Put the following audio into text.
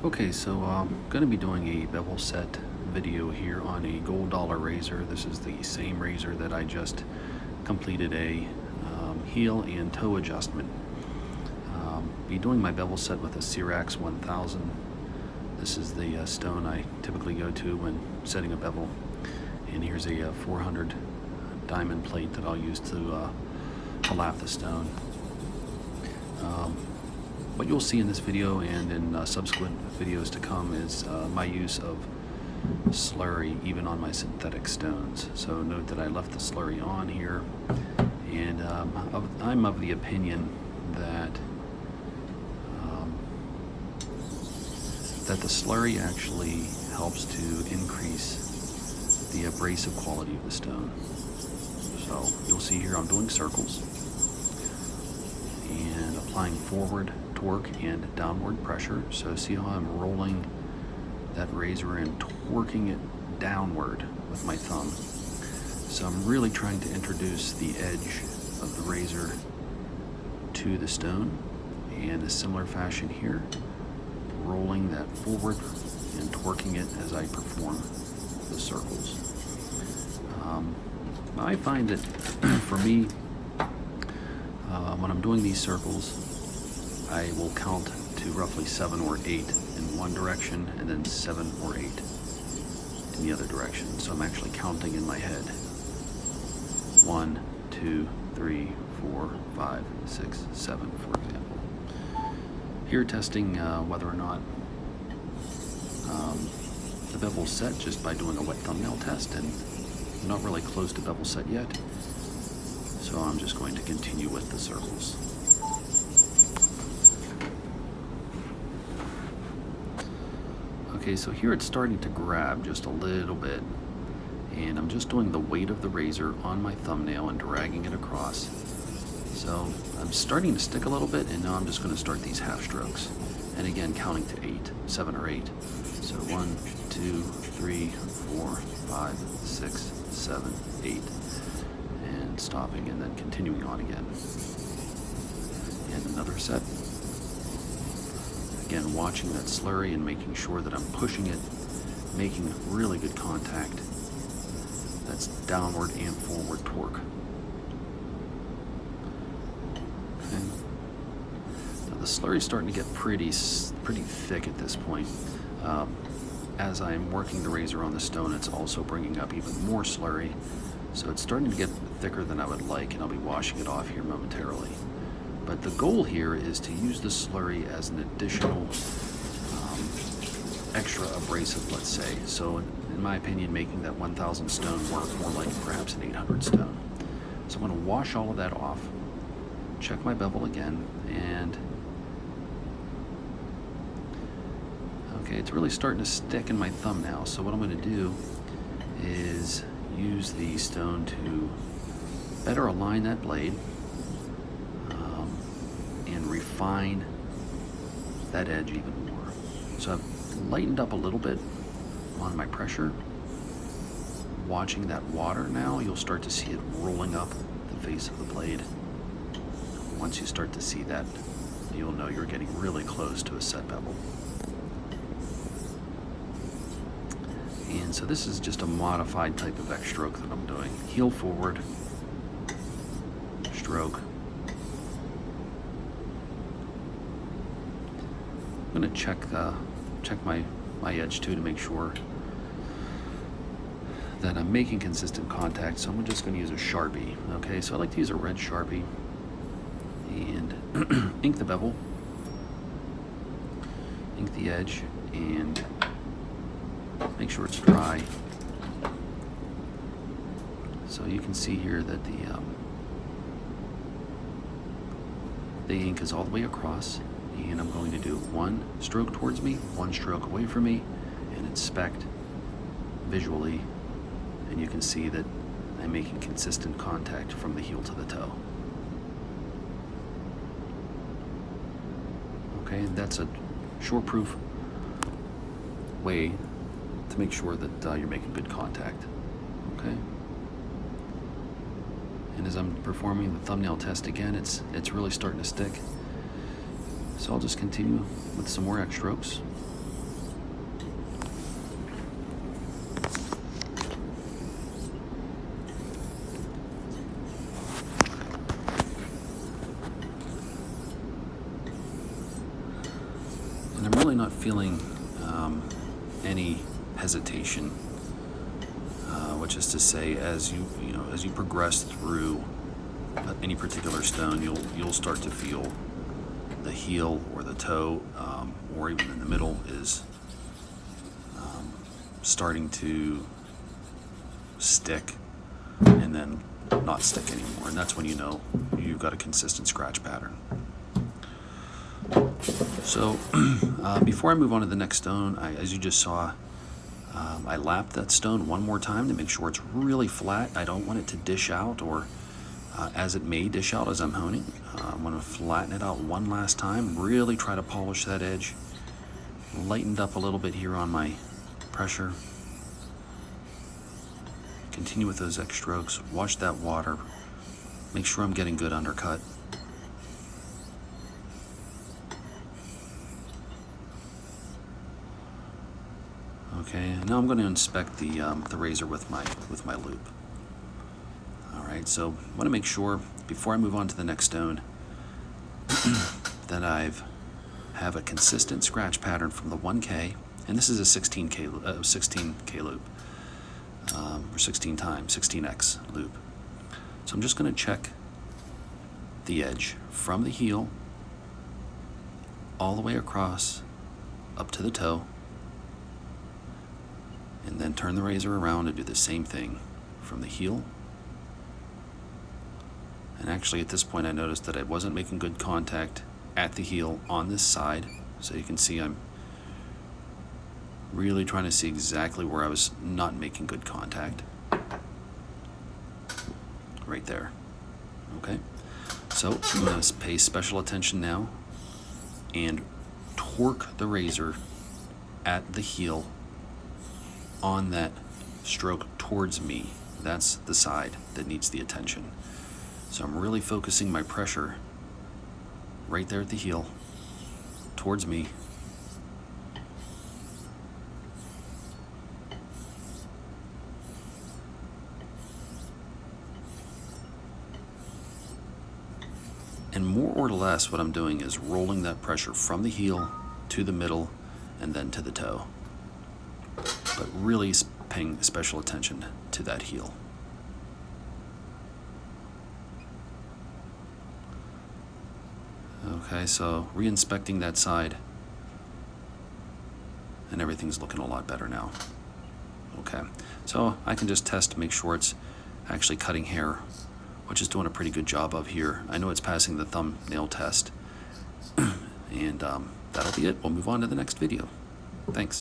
Okay, so I'm going to be doing a bevel set video here on a gold dollar razor. This is the same razor that I just completed a heel and toe adjustment. Be doing my bevel set with a Cyrax 1000. This is the stone I typically go to when setting a bevel. And here's a 400 diamond plate that I'll use to lap the stone. What you'll see in this video and in subsequent videos to come is my use of slurry even on my synthetic stones. So note that I left the slurry on here, and I'm of the opinion that the slurry actually helps to increase the abrasive quality of the stone. So you'll see here I'm doing circles and applying forward torque and downward pressure. So see how I'm rolling that razor and torquing it downward with my thumb. So I'm really trying to introduce the edge of the razor to the stone, and a similar fashion here, rolling that forward and torquing it as I perform the circles. I find that for me, when I'm doing these circles, I will count to roughly 7 or 8 in one direction and then 7 or 8 in the other direction. So I'm actually counting in my head. 1, 2, 3, 4, 5, 6, 7, for example. Here testing whether or not the bevel's set just by doing a wet thumbnail test, and I'm not really close to bevel set yet. So I'm just going to continue with the circles. Okay, so here it's starting to grab just a little bit, and I'm just doing the weight of the razor on my thumbnail and dragging it across. So I'm starting to stick a little bit, and now I'm just going to start these half strokes. And again, counting to 8, 7 or 8. So 1, 2, 3, 4, 5, 6, 7, 8. And stopping and then continuing on again. And another set. Again, watching that slurry and making sure that I'm pushing it, making really good contact. That's downward and forward torque. Okay. Now the slurry is starting to get pretty thick at this point. As I'm working the razor on the stone, it's also bringing up even more slurry. So it's starting to get thicker than I would like, and I'll be washing it off here momentarily. But the goal here is to use the slurry as an additional extra abrasive, let's say. So in my opinion, making that 1000 stone work more like perhaps an 800 stone. So I'm going to wash all of that off, check my bevel again, and okay, it's really starting to stick in my thumb now. So what I'm going to do is use the stone to better align that blade and refine that edge even more. So I've lightened up a little bit on my pressure. Watching that water now, you'll start to see it rolling up the face of the blade. Once you start to see that, you'll know you're getting really close to a set bevel. And so this is just a modified type of X stroke that I'm doing. Heel forward, stroke. I'm going to check my edge too to make sure that I'm making consistent contact. So I'm just going to use a Sharpie. Okay, so I like to use a red Sharpie and ink the bevel, ink the edge, and make sure it's dry. So you can see here that the ink is all the way across. And I'm going to do one stroke towards me, one stroke away from me, and inspect visually. And you can see that I'm making consistent contact from the heel to the toe. Okay, and that's a short-proof way to make sure that you're making good contact. Okay. And as I'm performing the thumbnail test again, it's really starting to stick. So I'll just continue with some more X strokes. really not feeling any hesitation, which is to say, as you progress through any particular stone, you'll start to feel the heel or the toe, or even in the middle, is starting to stick and then not stick anymore, and that's when you know you've got a consistent scratch pattern. So before I move on to the next stone, as you just saw, I lapped that stone one more time to make sure it's really flat. I don't want it to dish out, or as it may dish out as I'm honing. I'm going to flatten it out one last time, really try to polish that edge. Lightened up a little bit here on my pressure. Continue with those X strokes, watch that water, make sure I'm getting good undercut. Okay, now I'm going to inspect the razor with my loop. All right, so I want to make sure before I move on to the next stone that have a consistent scratch pattern from the 1K, and this is a 16K loop, or 16 times 16X loop. So I'm just going to check the edge from the heel all the way across up to the toe, and then turn the razor around and do the same thing from the heel. And actually at this point I noticed that I wasn't making good contact at the heel on this side, so you can see I'm really trying to see exactly where I was not making good contact. Right there. Okay, so I'm going to pay special attention now and torque the razor at the heel on that stroke towards me. That's the side that needs the attention. So I'm really focusing my pressure right there at the heel towards me. And more or less what I'm doing is rolling that pressure from the heel to the middle and then to the toe. But really paying special attention to that heel. Okay, so re-inspecting that side, and everything's looking a lot better now. Okay, so I can just test to make sure it's actually cutting hair, which is doing a pretty good job of here. I know it's passing the thumbnail test. And that'll be it. We'll move on to the next video. Thanks.